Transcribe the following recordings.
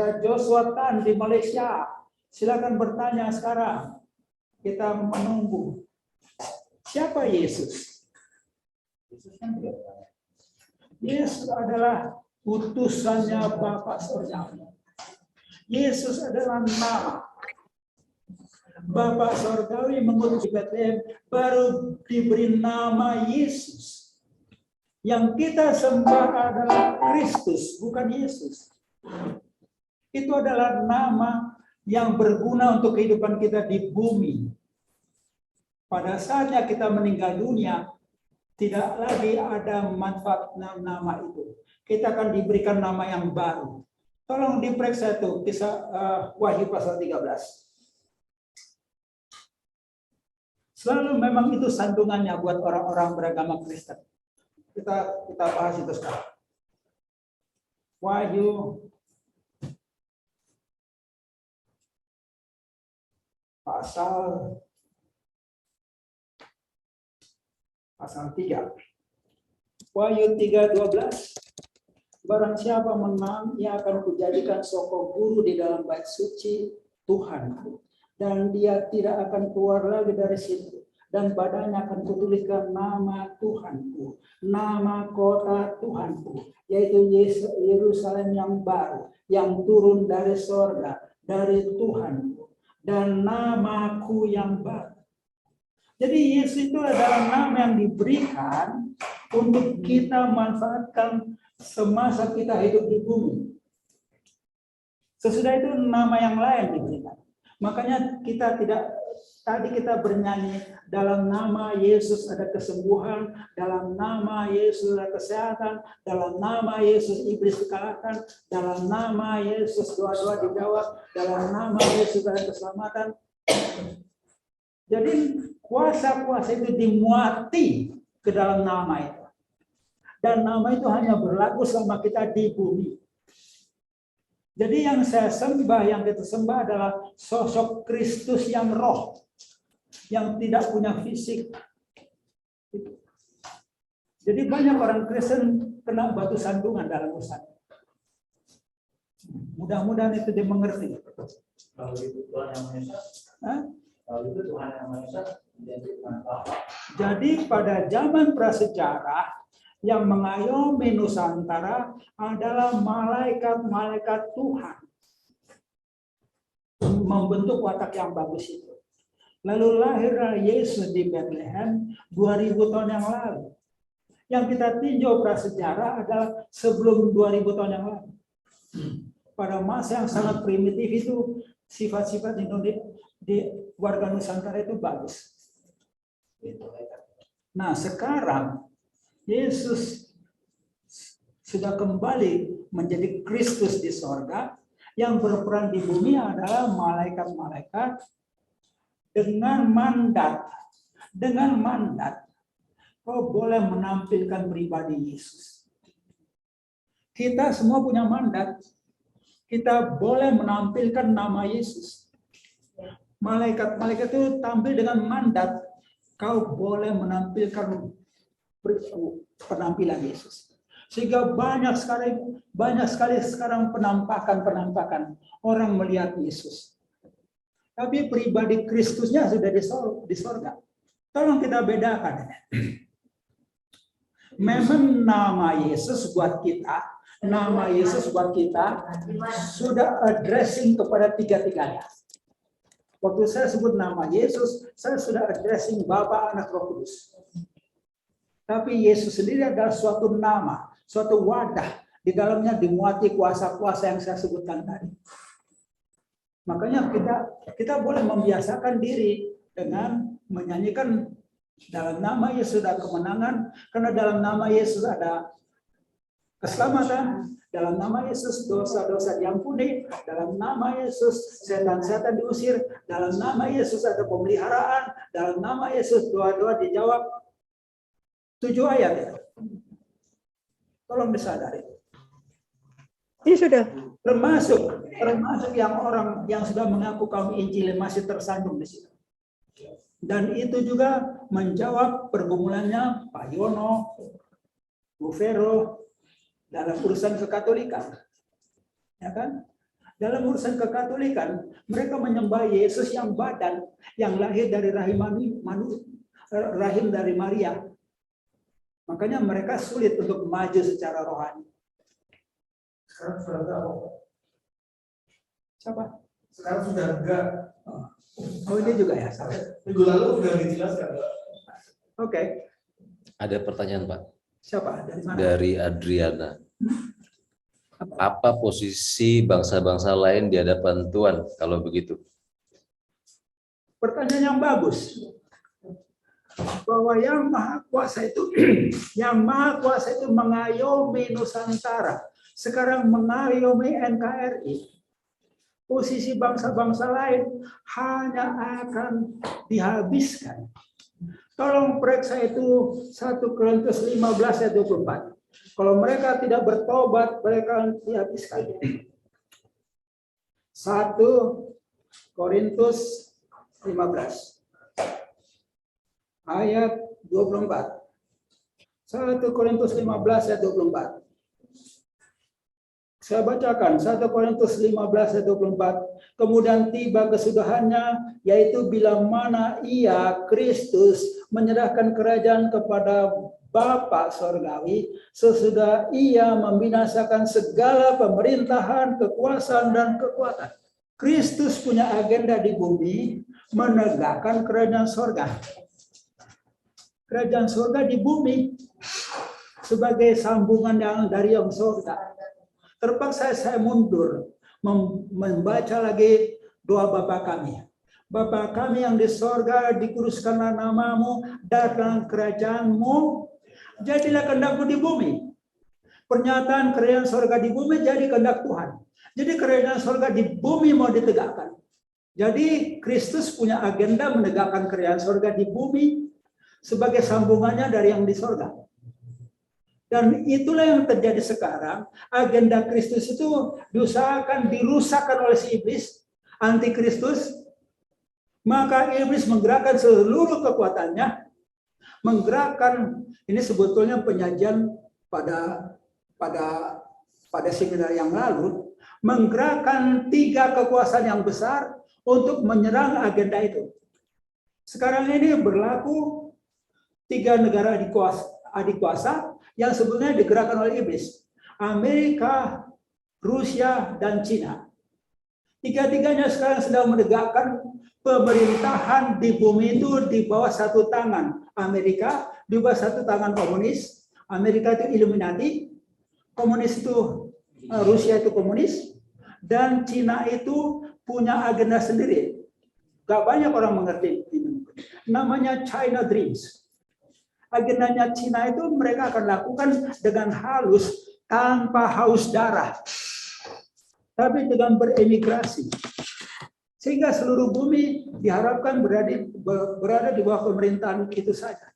Saudara Joshua Tan di Malaysia, silakan bertanya sekarang. Kita menunggu. Siapa Yesus? Yesus adalah utusannya Bapa Surgawi. Yesus adalah nama. Bapa Surgawi mengutus Bethlehem, baru diberi nama Yesus. Yang kita sembah adalah Kristus, bukan Yesus. Itu adalah nama yang berguna untuk kehidupan kita di bumi. Pada saatnya kita meninggal dunia, tidak lagi ada manfaat nama itu. Kita akan diberikan nama yang baru. Tolong diperiksa itu, kisah Wahyu pasal 13. Selalu memang itu sandungannya buat orang-orang beragama Kristen. Kita bahas itu sekarang. Wahyu pasal 3. Wahyu 3:12. Barang siapa menang, ia akan kujadikan sokong guru di dalam bait suci Tuhanku, dan dia tidak akan keluar lagi dari situ. Dan badannya akan kutuliskan nama Tuhanku, nama kota Tuhanku, yaitu Yerusalem yang baru, yang turun dari sorga, dari Tuhanku, dan namaku yang baru. Jadi Yesus itu adalah nama yang diberikan untuk kita manfaatkan semasa kita hidup di bumi. Sesudah itu nama yang lain diberikan. Makanya kita bernyanyi, dalam nama Yesus ada kesembuhan, dalam nama Yesus ada kesehatan, dalam nama Yesus iblis dikalahkan, dalam nama Yesus doa-doa dijawab, dalam nama Yesus ada keselamatan. Jadi kuasa-kuasa itu dimuati ke dalam nama itu. Dan nama itu hanya berlaku selama kita di bumi. Jadi yang saya sembah, yang kita sembah adalah sosok Kristus yang roh, yang tidak punya fisik. Jadi banyak orang Kristen kena batu sandungan dalam urusan. Mudah-mudahan itu dia mengerti. Kalau itu Tuhan yang Maha Esa, kalau itu Tuhan yang Maha Esa, jadi pada zaman prasejarah, yang mengayomi Nusantara adalah malaikat-malaikat Tuhan. Membentuk watak yang bagus itu. Lalu lahirlah Yesus di Bethlehem 2000 tahun yang lalu. Yang kita tinjau prasejarah adalah sebelum 2000 tahun yang lalu. Pada masa yang sangat primitif itu, sifat-sifat di warga Nusantara itu bagus. Nah sekarang, Yesus sudah kembali menjadi Kristus di sorga, yang berperan di bumi adalah malaikat-malaikat dengan mandat. Dengan mandat, kau boleh menampilkan pribadi Yesus. Kita semua punya mandat. Kita boleh menampilkan nama Yesus. Malaikat-malaikat itu tampil dengan mandat. Kau boleh menampilkan penampilan Yesus. Sehingga banyak sekali sekarang penampakan orang melihat Yesus. Tapi pribadi Kristusnya sudah di sorga. Tolong kita bedakan. Memang nama Yesus buat kita sudah addressing kepada tiga-tiganya. Waktu saya sebut nama Yesus, saya sudah addressing Bapa, Anak, Roh Kudus. Tapi Yesus sendiri adalah suatu nama, suatu wadah. Di dalamnya dimuati kuasa-kuasa yang saya sebutkan tadi. Makanya kita boleh membiasakan diri dengan menyanyikan dalam nama Yesus ada kemenangan, karena dalam nama Yesus ada keselamatan, dalam nama Yesus dosa-dosa diampuni, dalam nama Yesus setan-setan diusir, dalam nama Yesus ada pemeliharaan, dalam nama Yesus doa-doa dijawab. 7 ayat ya. Tolong disadari. Ini sudah. Termasuk yang orang yang sudah mengaku kaum Injil masih tersandung di situ. Dan itu juga menjawab pergumulannya Pak Yono, Bu Vero dalam urusan kekatolikan. Ya kan? Dalam urusan kekatolikan, mereka menyembah Yesus yang badan, yang lahir dari rahim dari Maria. Makanya mereka sulit untuk maju secara rohani. Sekarang sudah enggak kok. Siapa? Sekarang sudah enggak. Oh, ini juga ya. Minggu lalu sudah dijelaskan, Pak. Oke. Ada pertanyaan, Pak. Siapa? Dari mana? Dari Adriana. Apa posisi bangsa-bangsa lain di hadapan Tuhan kalau begitu? Pertanyaan yang bagus. Bahwa yang maha kuasa itu mengayomi Nusantara. Sekarang mengayomi NKRI. Posisi bangsa-bangsa lain hanya akan dihabiskan. Tolong periksa itu 1 Korintus 15 ayat 24. Kalau mereka tidak bertobat, mereka dihabiskan. 1 Korintus 15 ayat 24. 1 Korintus 15 ayat 24. Saya bacakan 1 Korintus 15 ayat 24. Kemudian tiba kesudahannya, yaitu bila mana ia, Kristus, menyerahkan kerajaan kepada Bapa Sorgawi, sesudah ia membinasakan segala pemerintahan, kekuasaan, dan kekuatan. Kristus punya agenda di bumi, menegakkan kerajaan sorga. Kerajaan sorga di bumi sebagai sambungan yang dari yang sorga. Terpaksa saya mundur membaca lagi doa Bapa kami. Bapa kami yang di sorga, dikuduskanlah namamu, datang kerajaanmu, jadilah kehendakmu di bumi. Pernyataan kerajaan sorga di bumi jadi kehendak Tuhan. Jadi kerajaan sorga di bumi mau ditegakkan. Jadi Kristus punya agenda menegakkan kerajaan sorga di bumi sebagai sambungannya dari yang di sorga. Dan itulah yang terjadi sekarang. Agenda Kristus itu diusahakan dirusakkan oleh si iblis, antikristus. Maka iblis menggerakkan seluruh kekuatannya, menggerakkan, ini sebetulnya penyajian pada seminar yang lalu, menggerakkan 3 kekuasaan yang besar untuk menyerang agenda itu. Sekarang ini berlaku 3 negara adik kuasa yang sebetulnya digerakkan oleh iblis. Amerika, Rusia, dan Cina. 3-tiganya sekarang sedang menegakkan pemerintahan di bumi itu di bawah satu tangan. Amerika di bawah satu tangan komunis. Amerika itu Illuminati. Komunis itu, Rusia itu komunis. Dan Cina itu punya agenda sendiri. Gak banyak orang mengerti. Namanya China Dreams. Agendanya Cina itu mereka akan lakukan dengan halus, tanpa haus darah, tapi dengan beremigrasi. Sehingga seluruh bumi diharapkan berada di bawah pemerintahan itu saja.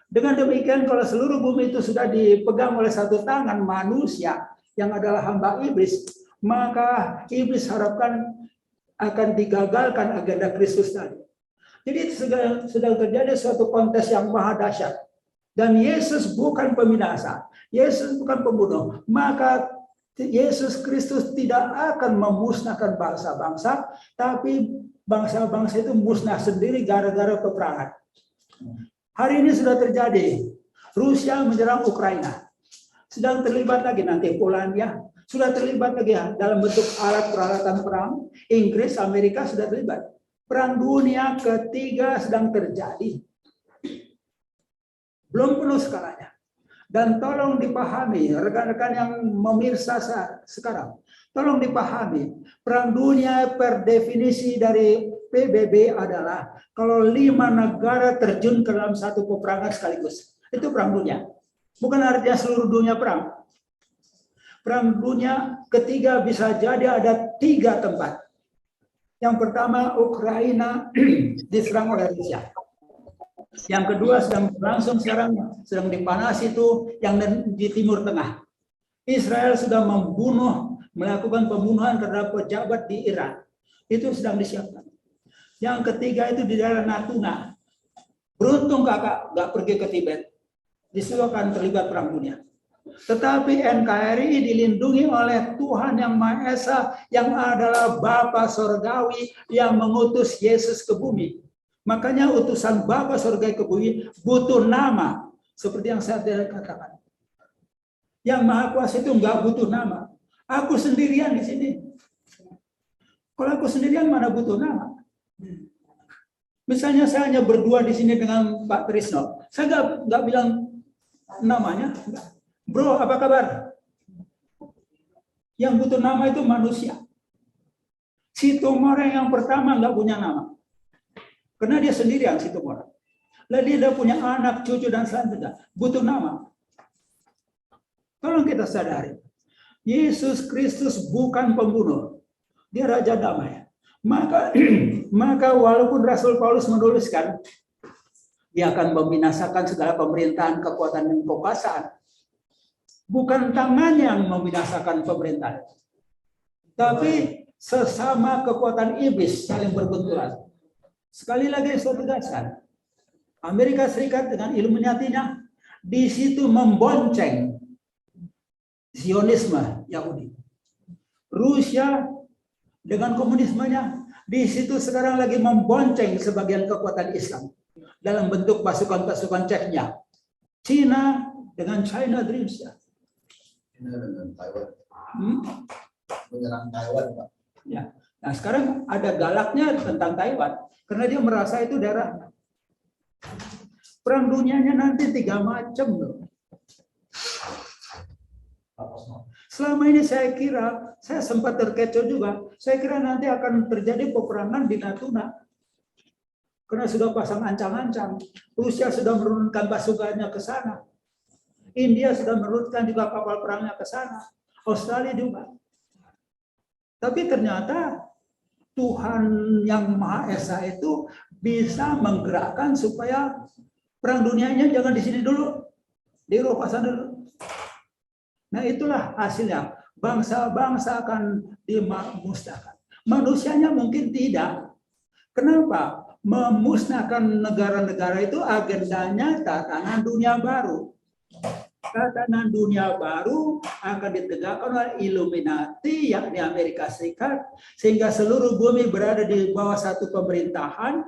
Dengan demikian, kalau seluruh bumi itu sudah dipegang oleh satu tangan manusia yang adalah hamba iblis, maka iblis harapkan akan digagalkan agenda Kristus tadi. Jadi sedang terjadi suatu kontes yang maha dahsyat. Dan Yesus bukan peminasa, Yesus bukan pembunuh. Maka Yesus Kristus tidak akan memusnahkan bangsa-bangsa, tapi bangsa-bangsa itu musnah sendiri gara-gara peperangan. Hari ini sudah terjadi. Rusia menyerang Ukraina. Sedang terlibat lagi nanti Polandia. Sudah terlibat lagi dalam bentuk alat peralatan perang. Inggris, Amerika sudah terlibat. Perang dunia ketiga sedang terjadi. Belum penuh skalanya. Dan tolong dipahami, rekan-rekan yang memirsa sekarang, tolong dipahami, perang dunia per definisi dari PBB adalah kalau 5 negara terjun ke dalam satu peperangan sekaligus. Itu perang dunia. Bukan artinya seluruh dunia perang. Perang dunia ketiga bisa jadi ada 3 tempat. Yang pertama, Ukraina diserang oleh Rusia. Yang kedua sedang berlangsung sekarang, sedang dipanasi itu yang di Timur Tengah. Israel sudah melakukan pembunuhan terhadap pejabat di Iran. Itu sedang disiapkan. Yang ketiga itu di daerah Natuna. Beruntung kakak nggak pergi ke Tibet. Di situ akan terlibat perang dunia. Tetapi NKRI dilindungi oleh Tuhan yang Maha Esa, yang adalah Bapa Sorgawi yang mengutus Yesus ke bumi. Makanya utusan Bapa Sorgawi ke bumi butuh nama. Seperti yang saya katakan. Yang Maha Kuasa itu nggak butuh nama. Aku sendirian di sini. Kalau aku sendirian mana butuh nama? Misalnya saya hanya berdua di sini dengan Pak Trisno. Saya nggak bilang namanya. Bro, apa kabar? Yang butuh nama itu manusia. Si Tomoreng yang pertama nggak punya nama. Karena dia sendirian si Tomoreng. Lalu dia punya anak, cucu, dan selanjutnya. Butuh nama. Tolong kita sadari. Yesus Kristus bukan pembunuh. Dia Raja Damai. Maka walaupun Rasul Paulus menuliskan, dia akan membinasakan segala pemerintahan, kekuatan, dan kekuasaan. Bukan tangannya yang membinasakan pemerintahan. Tapi sesama kekuatan iblis saling berbenturan. Sekali lagi saya tegaskan, Amerika Serikat dengan Illuminati-nya di situ membonceng Zionisme Yahudi. Rusia dengan komunismenya di situ sekarang lagi membonceng sebagian kekuatan Islam dalam bentuk pasukan-pasukan Chechnya. Cina dengan China Dreams ya. China dengan Taiwan. Menyerang Taiwan, Pak. Ya. Nah, sekarang ada galaknya tentang Taiwan karena dia merasa itu daerah. Perang dunianya nanti 3 macam loh. Selama ini saya kira, saya sempat terkecoh juga, saya kira nanti akan terjadi peperangan di Natuna. Karena sudah pasang ancang-ancang. Rusia sudah menurunkan pasukannya ke sana. India sudah menurunkan juga kapal perangnya ke sana. Australia juga. Tapi ternyata Tuhan yang Maha Esa itu bisa menggerakkan supaya perang dunianya jangan di sini dulu. Di Eropa sana dulu. Nah itulah hasilnya. Bangsa-bangsa akan dimusnahkan. Manusianya mungkin tidak. Kenapa? Memusnahkan negara-negara itu agendanya tatanan dunia baru. Tatanan dunia baru akan ditegakkan oleh Illuminati yang di Amerika Serikat. Sehingga seluruh bumi berada di bawah satu pemerintahan.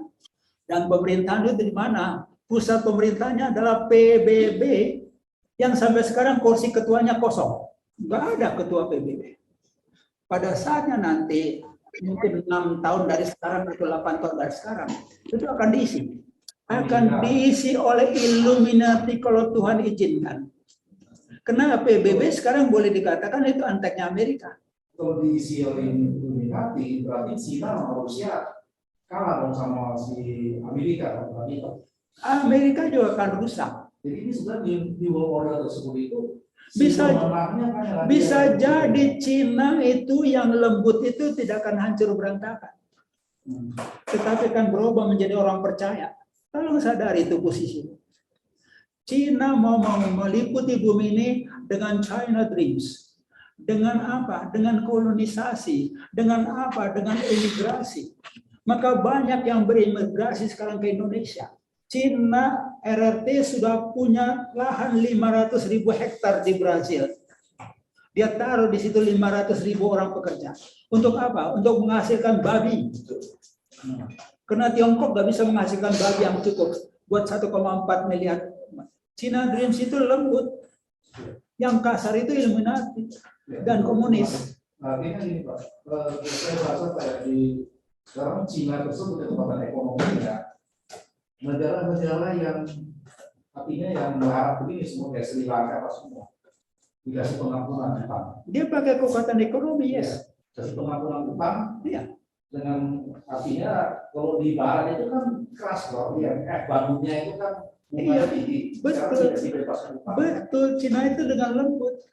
Dan pemerintahan itu di mana? Pusat pemerintahnya adalah PBB. Yang sampai sekarang kursi ketuanya kosong. Nggak ada ketua PBB. Pada saatnya nanti, mungkin 6 tahun dari sekarang atau 8 tahun dari sekarang, itu akan diisi. Akan diisi oleh Illuminati kalau Tuhan izinkan. Karena PBB sekarang boleh dikatakan itu anteknya Amerika. Kalau diisi oleh Illuminati, berarti Cina sama Rusia kalah dong sama si Amerika. Amerika juga akan rusak. Jadi ini sebenarnya di world order tersebut itu bisa jadi Cina itu yang lembut itu tidak akan hancur berantakan. Tetapi akan berubah menjadi orang percaya. Tolong sadari itu posisi. Cina mau meliputi bumi ini dengan China Dreams. Dengan apa? Dengan kolonisasi. Dengan apa? Dengan imigrasi. Maka banyak yang berimigrasi sekarang ke Indonesia. Cina RRT sudah punya lahan 500.000 hektar di Brazil. Dia taruh di situ 500.000 orang pekerja. Untuk apa? Untuk menghasilkan babi. Karena Tiongkok nggak bisa menghasilkan babi yang cukup buat 1,4 miliar. China Dreams itu lembut. Yang kasar itu Illuminati dan komunis. Artinya ini Pak, saya rasa kayak di sekarang Cina tersebut kekuatan ekonomi ya. Negara-negara yang artinya yang berharap begini semua kayak Sri Lanka apa semua dikasih pengampunan utang. Dia pakai kekuatan ekonomi, yes. Kasih pengampunan utang, Iya. dengan artinya kalau di barat itu kan keras loh, ya, badunya itu kan Iya, tinggi. betul. Dibebaskan utang. Betul, Cina itu dengan lembut.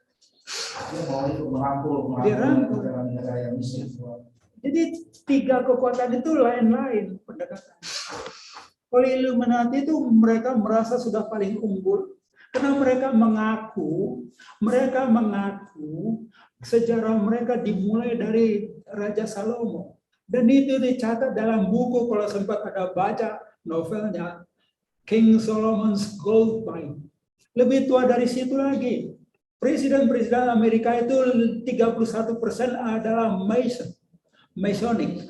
Dia mau itu merangkul negara-negara yang miskin semua. Jadi 3 kekuatan itu lain-lain pendekatan. Oleh Illuminati itu mereka merasa sudah paling unggul karena mereka mengaku sejarah mereka dimulai dari Raja Salomo dan itu dicatat dalam buku kalau sempat ada baca novelnya King Solomon's Gold Mine. Lebih tua dari situ lagi. Presiden-presiden Amerika itu 31% adalah Masonic,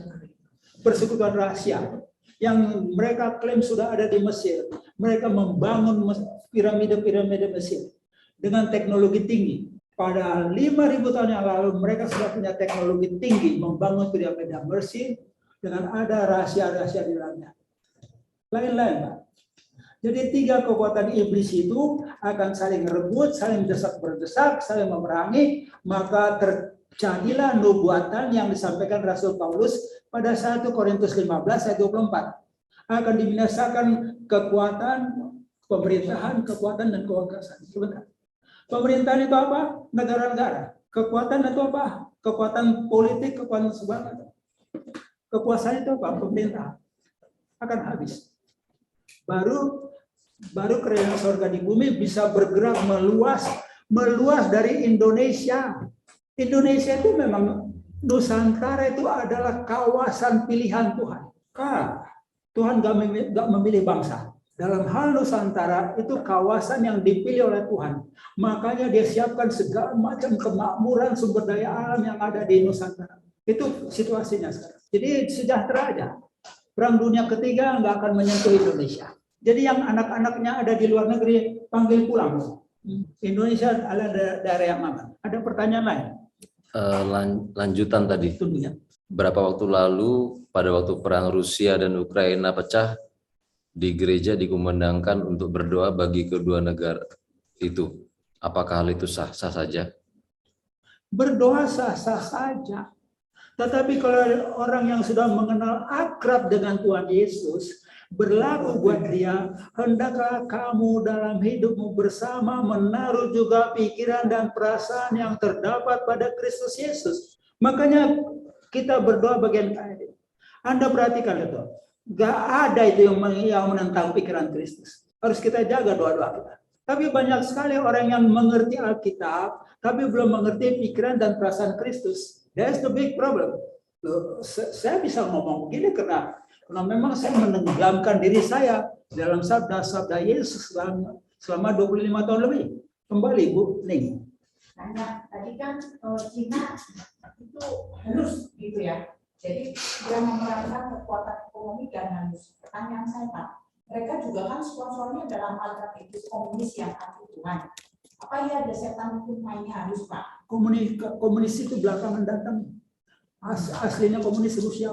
persekutuan rahasia, yang mereka klaim sudah ada di Mesir. Mereka membangun piramida-piramida Mesir dengan teknologi tinggi. Pada 5.000 tahun yang lalu mereka sudah punya teknologi tinggi membangun piramida Mesir dengan ada rahasia-rahasia di dalamnya. Lain-lain, Pak. Jadi 3 kekuatan iblis itu akan saling rebut, saling desak-berdesak, saling memerangi, maka terjadilah nubuatan yang disampaikan Rasul Paulus pada 1 Korintus 15 ayat 24. Akan dibinasakan kekuatan pemerintahan, kekuatan dan kekuasaan. Sebentar. Pemerintahan itu apa? Negara-negara. Kekuatan itu apa? Kekuatan politik, kekuatan sebagainya. Kekuasaan itu apa? Pemerintah. Akan habis. Baru kerajaan surga di bumi bisa bergerak meluas dari Indonesia. Indonesia itu memang Nusantara itu adalah kawasan pilihan Tuhan. Tuhan gak memilih bangsa. Dalam hal Nusantara itu kawasan yang dipilih oleh Tuhan. Makanya dia siapkan segala macam kemakmuran sumber daya alam yang ada di Nusantara. Itu situasinya sekarang. Jadi sejahtera aja. Perang Dunia Ketiga nggak akan menyentuh Indonesia. Jadi yang anak-anaknya ada di luar negeri panggil pulang. Indonesia adalah daerah yang aman. Ada pertanyaan lain? Lanjutan tadi. Tentunya. Berapa waktu lalu pada waktu perang Rusia dan Ukraina pecah, di gereja dikumandangkan untuk berdoa bagi kedua negara itu. Apakah hal itu sah-sah saja? Berdoa sah-sah saja. Tetapi kalau orang yang sudah mengenal akrab dengan Tuhan Yesus, berlaku buat dia, hendaklah kamu dalam hidupmu bersama menaruh juga pikiran dan perasaan yang terdapat pada Kristus Yesus. Makanya kita berdoa bagian kayak itu. Anda perhatikan itu, gak ada itu yang menentang pikiran Kristus. Harus kita jaga doa-doa kita. Tapi banyak sekali orang yang mengerti Alkitab, tapi belum mengerti pikiran dan perasaan Kristus. That's the big problem. Saya bisa ngomong begini karena memang saya menenggelamkan diri saya dalam sabda-sabda Yesus selama 25 tahun lebih. Kembali Bu Ning. Nah, tadi kan Cina itu halus gitu ya. Jadi dia memerankan kekuatan ekonomi dan halus. Pertanyaan saya Pak, mereka juga kan sponsornya dalam aktivitas komunis yang anti Tuhan. Apa ya ada setan itu mainnya halus Pak? Komunis itu belakangan datang. Aslinya komunis Rusia.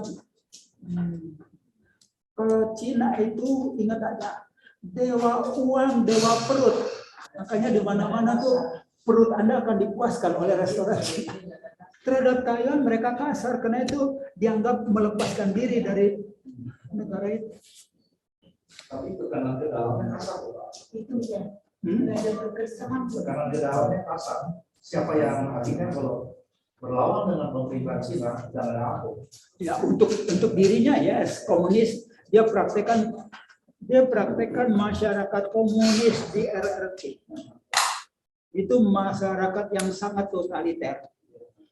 Kalau Cina itu ingat aja, dewa uang, dewa perut. Makanya di mana-mana tuh perut Anda akan dipuaskan oleh restoran. Terhadap Thailand mereka kasar karena itu dianggap melepaskan diri dari negara itu. Tapi tekanan ke dalamnya kasar. Itu ya. Ada kekerasan. Tekanan ke dalamnya kasar. Siapa yang akhirnya kalau berlawan dengan pemerintahan Cina jangan aku. Ya untuk dirinya ya komunis. Dia praktekkan masyarakat komunis di RRC. Itu masyarakat yang sangat totaliter.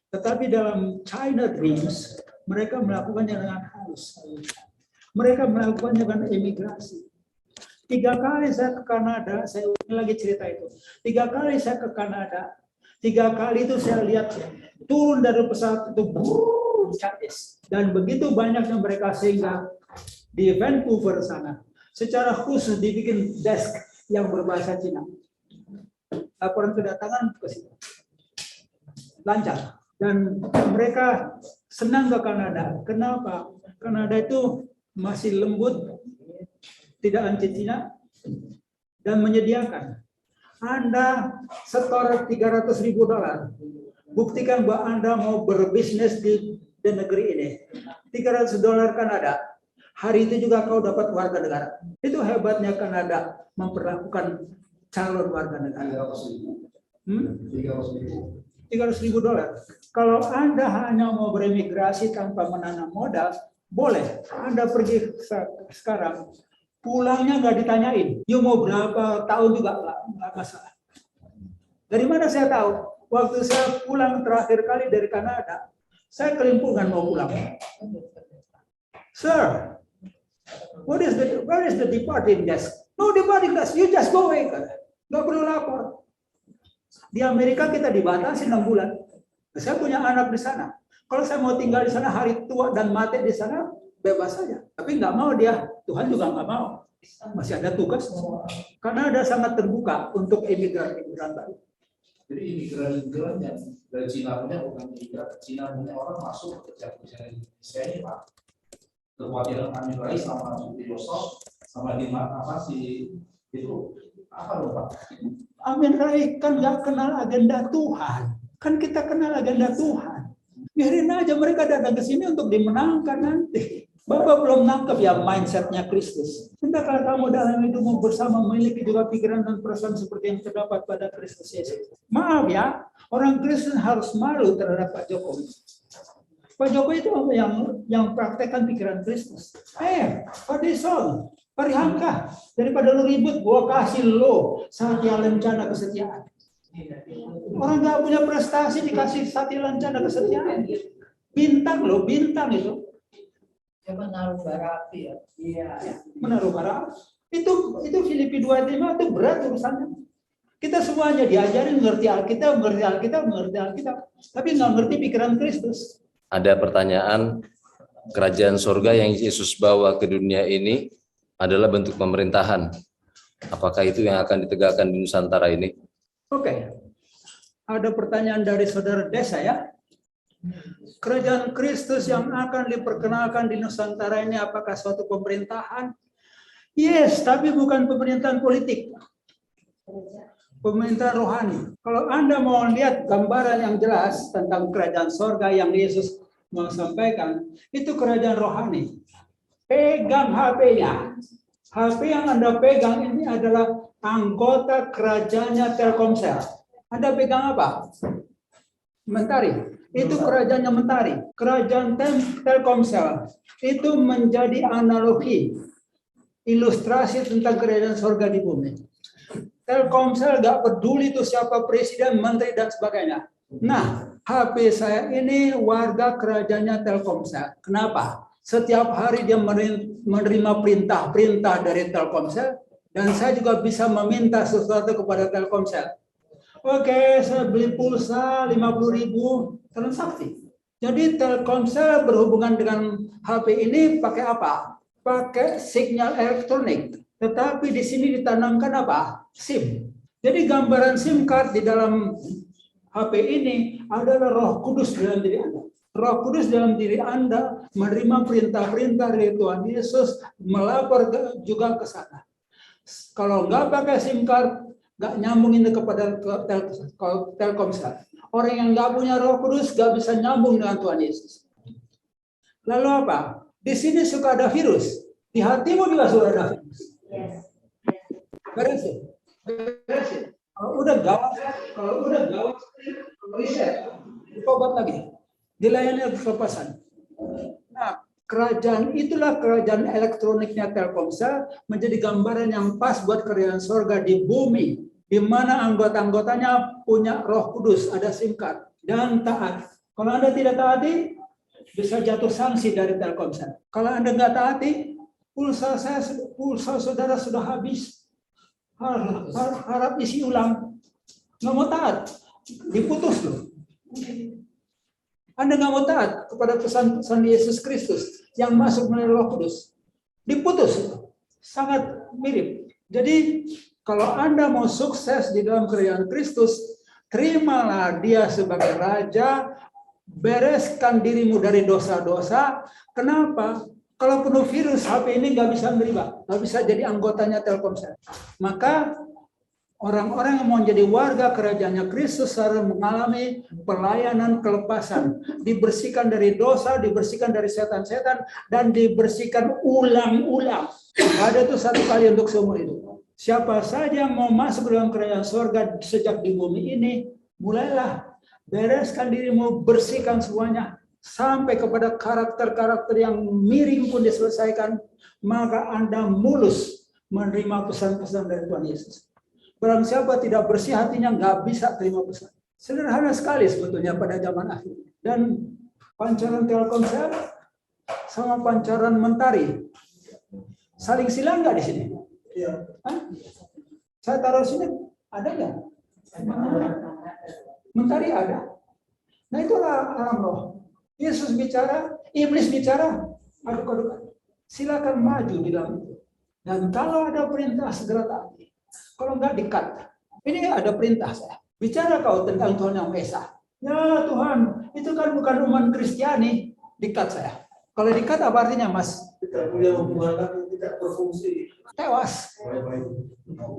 Tetapi dalam China Dreams, mereka melakukannya dengan halus. Mereka melakukannya dengan imigrasi. 3 kali saya ke Kanada, saya ulangi lagi cerita itu. 3 kali saya ke Kanada, 3 kali itu saya lihat turun dari pesawat itu, Chinese. Dan begitu banyaknya mereka sehingga di Vancouver sana, secara khusus dibikin desk yang berbahasa Cina. Laporan kedatangan ke situ. Lancar. Dan mereka senang ke Kanada. Kenapa? Kanada itu masih lembut, tidak anti Cina, dan menyediakan. Anda setor $300.000. Buktikan bahwa Anda mau berbisnis di negeri ini. $300 Kanada. Hari itu juga kau dapat warga negara. Itu hebatnya Kanada memperlakukan calon warga negara. $300.000. Kalau Anda hanya mau beremigrasi tanpa menanam modal, boleh. Anda pergi sekarang, pulangnya nggak ditanyain. You mau berapa tahun juga nggak masalah. Dari mana saya tahu? Waktu saya pulang terakhir kali dari Kanada, saya kelimpungan mau pulang. Sir, where is the departing desk? No departing desk, you just go away. Nggak perlu lapor. Di Amerika kita dibatasi 6 bulan. Saya punya anak di sana. Kalau saya mau tinggal di sana hari tua dan mati di sana, bebas saja. Tapi nggak mau dia, Tuhan juga nggak mau. Masih ada tugas. Kanada sangat terbuka untuk imigran baru. Jadi imigran yang dari Cina punya bukan imigran, Cina punya orang masuk kerja di Indonesia ini Pak. Kekhawatiran kami raih sama di Yosef, sama di apa sih itu apa loh Pak? Amin Rais kan nggak kenal agenda Tuhan. Kan kita kenal agenda Tuhan. Biarin aja mereka datang ke sini untuk dimenangkan nanti. Bapak belum nangkep ya mindsetnya Kristus. Entah kalau kamu dalam hidupmu bersama memiliki juga pikiran dan perasaan seperti yang terdapat pada Kristus Yesus. Maaf ya, orang Kristen harus malu terhadap Pak Jokowi. Pak Jokowi itu yang praktekkan pikiran Kristus. Pak Dison, Pak Rihanka, daripada lu ribut, gua kasih lo satya lencana kesetiaan. Orang nggak punya prestasi dikasih satya lencana kesetiaan. Bintang loh, bintang itu. Ya menaruh bara api ya. Iya. Menaruh bara. Itu Filipi 2:5 itu berat urusannya. Kita semuanya diajarin mengerti Alkitab, tapi nggak ngerti pikiran Kristus. Ada pertanyaan, kerajaan surga yang Yesus bawa ke dunia ini adalah bentuk pemerintahan. Apakah itu yang akan ditegakkan di Nusantara ini? Oke. Ada pertanyaan dari saudara Desa ya. Kerajaan Kristus yang akan diperkenalkan di Nusantara ini apakah suatu pemerintahan? Yes, tapi bukan pemerintahan politik. Pemerintahan rohani. Kalau Anda mau lihat gambaran yang jelas tentang kerajaan sorga yang Yesus mau sampaikan, itu kerajaan rohani. Pegang HP-nya. HP yang Anda pegang ini adalah anggota kerajaannya Telkomsel. Anda pegang apa? Mentari. Itu kerajaannya Mentari. Kerajaan Telkomsel itu menjadi analogi, ilustrasi tentang kerajaan surga di bumi. Telkomsel gak peduli itu siapa presiden, menteri, dan sebagainya. Nah, HP saya ini warga kerajaannya Telkomsel. Kenapa? Setiap hari dia menerima perintah-perintah dari Telkomsel, dan saya juga bisa meminta sesuatu kepada Telkomsel. Oke, saya beli pulsa 50.000 transaksi. Jadi Telkomsel berhubungan dengan HP ini pakai apa? Pakai sinyal elektronik. Tetapi di sini ditanamkan apa? SIM. Jadi gambaran SIM card di dalam HP ini adalah Roh Kudus dalam diri Anda. Roh Kudus dalam diri Anda menerima perintah-perintah dari Tuhan Yesus, melapor juga ke sana. Kalau nggak pakai SIM card, nggak nyambungin kepada Telkomsel. Orang yang nggak punya Roh Kudus nggak bisa nyambung dengan Tuhan Yesus. Lalu apa? Di sini suka ada virus. Di hatimu juga sudah ada virus. Beresin. Kalau udah gawat, riset, obat lagi. Dilayani kelepasan. Nah, itulah kerajaan elektroniknya Telkomsel menjadi gambaran yang pas buat kerajaan surga di bumi, di mana anggota-anggotanya punya Roh Kudus, ada SIM card dan taat. Kalau Anda tidak taati, bisa jatuh sanksi dari Telkomsel. Kalau Anda nggak taati, pulsa saudara sudah habis. Harap isi ulang. Nggak mau taat, diputus loh. Anda nggak mau taat kepada pesan-pesan Yesus Kristus yang masuk melalui Roh Kudus, diputus. Sangat mirip. Jadi kalau Anda mau sukses di dalam kerajaan Kristus, terimalah Dia sebagai Raja, bereskan dirimu dari dosa-dosa. Kenapa? Kalau penuh virus, HP ini nggak bisa menerima, nggak bisa jadi anggotanya Telkomsel. Maka orang-orang yang mau jadi warga kerajaannya Kristus harus mengalami pelayanan kelepasan, dibersihkan dari dosa, dibersihkan dari setan-setan, dan dibersihkan ulang-ulang. Ada itu satu kali untuk seumur hidup. Siapa saja yang mau masuk dalam kerajaan surga sejak di bumi ini, mulailah bereskan dirimu, bersihkan semuanya. Sampai kepada karakter-karakter yang miring pun diselesaikan, maka Anda mulus menerima pesan-pesan dari Tuhan Yesus. Barang siapa tidak bersih hatinya, nggak bisa terima pesan. Sederhana sekali sebetulnya pada zaman akhir. Dan pancaran Telkomsel sama pancaran Mentari saling silang nggak di sini? Iya. Saya taruh sini, ada nggak? Mentari ada. Nah itulah alam roh. Yesus bicara, iblis bicara, aduk-adukan. Silakan maju di dalam itu. Dan kalau ada perintah segera taati. Kalau enggak dikat. Ini ada perintah saya. Bicara kau tentang Tuhan yang Maha Esa. Ya Tuhan, itu kan bukan umat Kristiani. Dikat saya. Kalau dikat apa artinya Mas? Tidak punya hubungan lagi, tidak berfungsi. Tewas.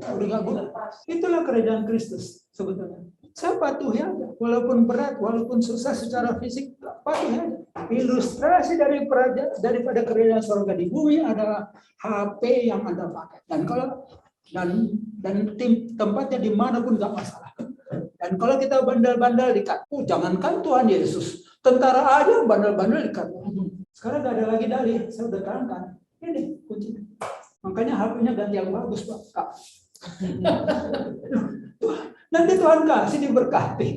Udah nggak guna. Itulah kerajaan Kristus sebetulnya. Saya patuhi aja, walaupun berat, walaupun susah secara fisik, patuhi aja. Ilustrasi daripada kerajaan surga di bumi adalah HP yang Anda pakai. Dan tempatnya dimanapun nggak masalah. Dan kalau kita bandel-bandel dikat, jangankan Tuhan Yesus, tentara aja bandel-bandel dikat. Sekarang nggak ada lagi dalih, saya udah terangkan. Ini kuncinya. Makanya HP-nya ganti yang bagus, Pak. Nanti Tuhan kasih diberkati.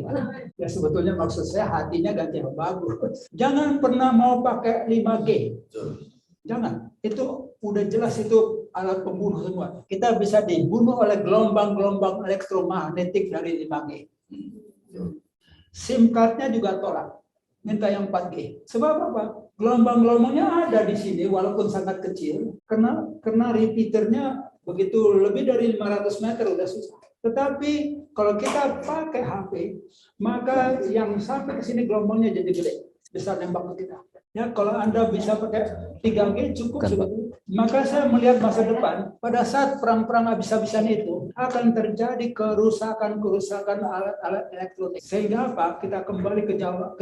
Ya sebetulnya maksud saya hatinya ganti yang bagus. Jangan pernah mau pakai 5G. Jangan. Itu udah jelas itu alat pembunuh semua. Kita bisa dibunuh oleh gelombang-gelombang elektromagnetik dari 5G. SIM card-nya juga tolak. Minta yang 4G. Sebab apa? Gelombang-gelombangnya ada di sini walaupun sangat kecil. Karena repeaternya begitu lebih dari 500 meter udah susah. Tetapi kalau kita pakai HP, maka yang sampai ke sini gelombangnya jadi gede, besar nembak ke kita. Ya, kalau Anda bisa pakai 3G cukup sebetulnya. Maka saya melihat masa depan, pada saat perang-perang habis-habisan itu akan terjadi kerusakan alat-alat elektronik. Sehingga apa? Kita kembali ke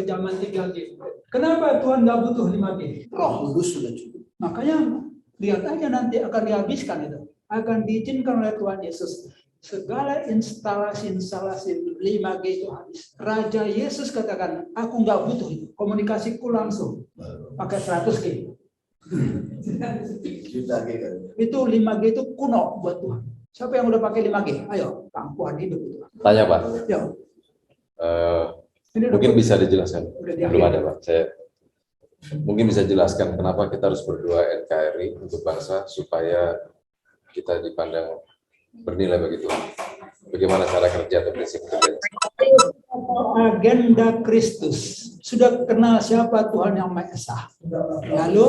zaman 3G. Kenapa Tuhan nggak butuh 5G? Roh Kudus sudah cukup. Makanya lihat aja nanti akan dihabiskan itu. Akan diizinkan oleh Tuhan Yesus. Segala instalasi 5G itu habis. Raja Yesus katakan, aku nggak butuh itu. Komunikasiku langsung pakai 100G. Itu 5G itu kuno buat Tuhan. Siapa yang udah pakai 5G? Ayo, pangkuan hidup itu. Tanya Pak. Ya. Mungkin bisa dijelaskan. Udah Belum ada Pak. Saya mungkin bisa jelaskan kenapa kita harus berdoa NKRI untuk bangsa supaya kita dipandang bernilai bagi Tuhan. Bagaimana cara kerja atau prinsip kerja? Agenda Kristus. Sudah kenal siapa Tuhan yang Maha Esa. Lalu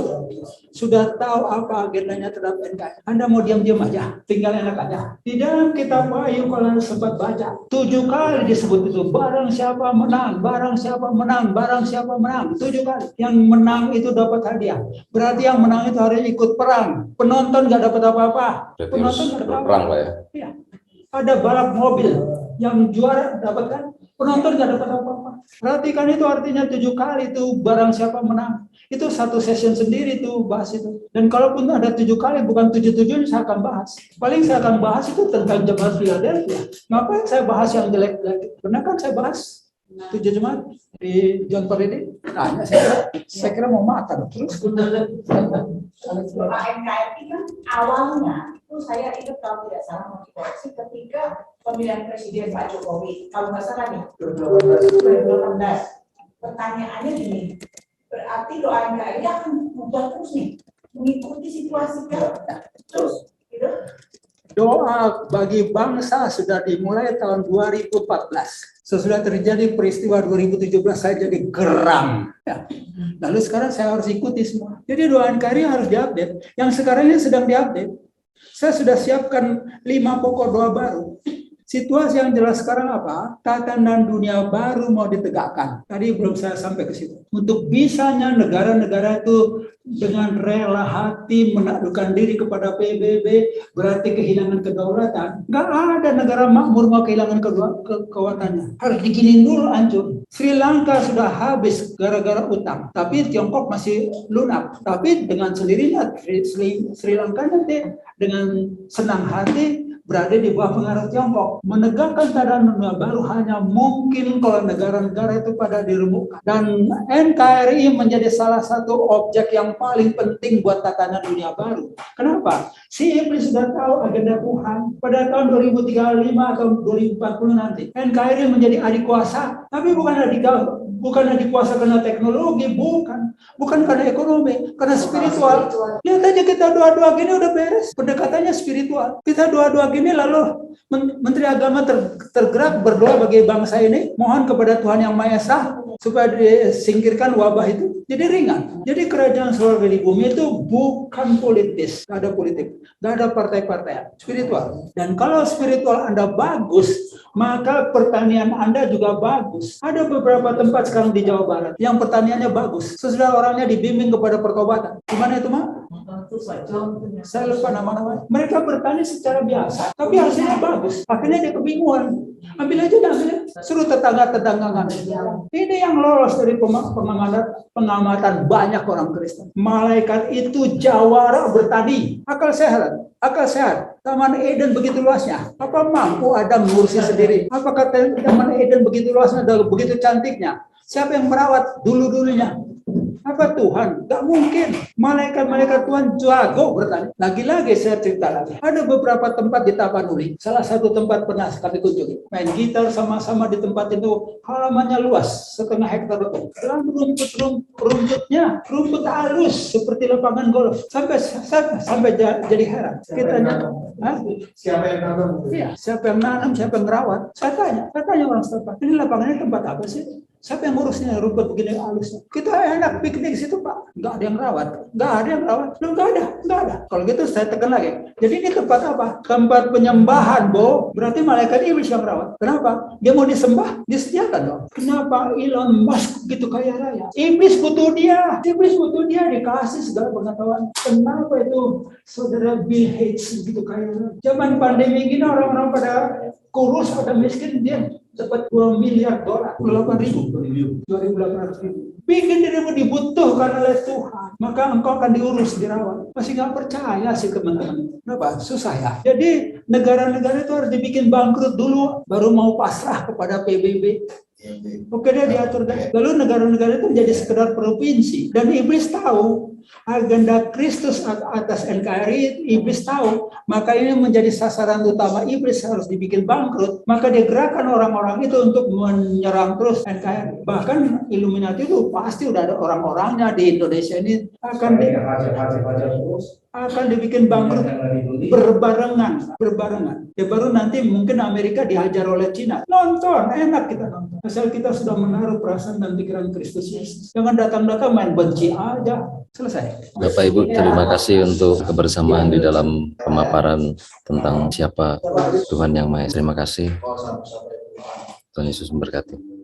sudah tahu apa agendanya terhadap NKRI. Anda mau diam-diam aja, tinggal enak aja. Di dalam kitab Wahyu kalau Anda sempat baca, 7 kali disebut itu, barang siapa menang, barang siapa menang, barang siapa menang, 7 kali. Yang menang itu dapat hadiah. Berarti yang menang itu harus ikut perang. Penonton nggak dapat apa-apa. Penonton nggak dapat perang Pak ya. Iya. Ada balap mobil yang juara dapat kan, penonton nggak dapat apa-apa. Perhatikan itu artinya 7 kali itu barang siapa menang. Itu satu session sendiri tuh bahas itu. Dan kalaupun ada 7 kali bukan 7-7 saya akan bahas. Paling saya akan bahas itu tentang jemaat Philadelphia. Ngapain saya bahas yang jelek-jelek? Pernah kan saya bahas 7 jemaat di John Parede? Tanya saya kira mau makan terus. NKRI kan awalnya itu saya ingat kalau tidak salah mau dikoreksi ketika pemilihan presiden Pak Jokowi, kalau nggak salah nih 2018. Pertanyaannya gini, berarti doa NKRI akan berubah terus nih, mengikuti situasi terus, gitu? Doa bagi bangsa sudah dimulai tahun 2014. Sesudah terjadi peristiwa 2017 saya jadi geram. Ya. Lalu sekarang saya harus ikuti semua. Jadi doa NKRI harus diupdate. Yang sekarang ini sedang diupdate. Saya sudah siapkan 5 pokok doa baru. Situasi yang jelas sekarang apa? Tatanan dunia baru mau ditegakkan. Tadi belum saya sampai ke situ. Untuk bisanya negara-negara itu dengan rela hati menaklukkan diri kepada PBB berarti kehilangan kedaulatan. Nggak ada negara makmur mau kehilangan kekuatannya. Harus diginin dulu hancur. Sri Lanka sudah habis gara-gara utang. Tapi Tiongkok masih lunak. Tapi dengan sendirinya Sri Lanka nanti dengan senang hati berada di bawah pengaruh Tiongkok. Menegakkan tatanan dunia baru hanya mungkin kalau negara-negara itu pada diremukkan. Dan NKRI menjadi salah satu objek yang paling penting buat tatanan dunia baru. Kenapa? Si iblis sudah tahu agenda Tuhan. Pada tahun 2035 atau 2040 nanti, NKRI menjadi adik kuasa. Tapi bukannya dikuasa karena teknologi, bukan karena ekonomi, karena spiritual. Lihat aja kita doa-doa gini udah beres, pendekatannya spiritual. Kita doa-doa gini lalu Menteri Agama tergerak berdoa bagi bangsa ini, mohon kepada Tuhan Yang Maha Esa supaya disingkirkan wabah itu. Jadi ringan. Jadi kerajaan surga di bumi itu bukan politis, nggak ada politik, nggak ada partai-partai, spiritual. Dan kalau spiritual Anda bagus, maka pertanian Anda juga bagus. Ada beberapa tempat sekarang di Jawa Barat yang pertaniannya bagus, sesudah orangnya dibimbing kepada pertobatan. Gimana itu, Mak? Saya lupa nama-nama. Mereka bertani secara biasa, tapi hasilnya bagus. Akhirnya dia kebingungan. Ambil aja dah, suruh tetangga-tetangga. Ini yang lolos dari pengamatan banyak orang Kristen. Malaikat itu jawara bertani. Akal sehat. Taman Eden begitu luasnya. Apa mampu Adam ngurusi sendiri? Apakah Taman Eden begitu luasnya dan begitu cantiknya? Siapa yang merawat dulunya? Apa Tuhan? Gak mungkin. Malaikat-malaikat Tuhan jago bertani. Lagi-lagi saya cerita lagi. Ada beberapa tempat di Tapanuli. Salah satu tempat pernah kami kunjungi. Main gitar sama-sama di tempat itu. Halamannya luas, 1,5 hektar itu. Dan rumputnya, rumput halus seperti lapangan golf. Sampai jadi heran. Kita Siapa yang nanam? Iya, siapa yang nanam, siapa yang merawat? Saya tanya orang setempat. Ini lapangannya tempat apa sih? Siapa yang ngurusnya rumput begini halusnya? Kita enak piknik di situ, Pak. Nggak ada yang rawat. Belum nggak ada. Kalau gitu saya tekan lagi. Jadi ini tempat apa? Tempat penyembahan, Bo. Berarti malaikat iblis yang rawat. Kenapa? Dia mau disembah, disediakan dong. Kenapa Elon Musk gitu kaya raya? Iblis butuh dia dikasih segala pengetahuan. Kenapa itu saudara Bill Gates gitu kaya raya? Zaman pandemi gini orang-orang pada kurus, pada miskin, dia dapat $2 miliar, 2008.000. Bikin dirimu dibutuhkan oleh Tuhan, maka engkau akan diurus, dirawat. Masih nggak percaya sih teman-teman. Kenapa? Susah ya. Jadi negara-negara itu harus dibikin bangkrut dulu, baru mau pasrah kepada PBB. Oke, dia diatur. Lalu negara-negara itu menjadi sekedar provinsi. Dan iblis tahu agenda Kristus atas NKRI, iblis tahu, maka ini menjadi sasaran utama iblis, harus dibikin bangkrut. Maka dia gerakan orang-orang itu untuk menyerang terus NKRI. Bahkan Illuminati itu pasti udah ada orang-orangnya di Indonesia ini akan dibikin bangkrut berbarengan. Ya baru nanti mungkin Amerika dihajar oleh Cina. Nonton, enak kita nonton. Asal kita sudah menaruh perasaan dan pikiran Kristus Yesus. Jangan datang-datang main benci aja. Selesai. Bapak Ibu, terima kasih untuk kebersamaan di dalam pemaparan tentang siapa Tuhan Yang Maha Esa. Terima kasih. Tuhan Yesus memberkati.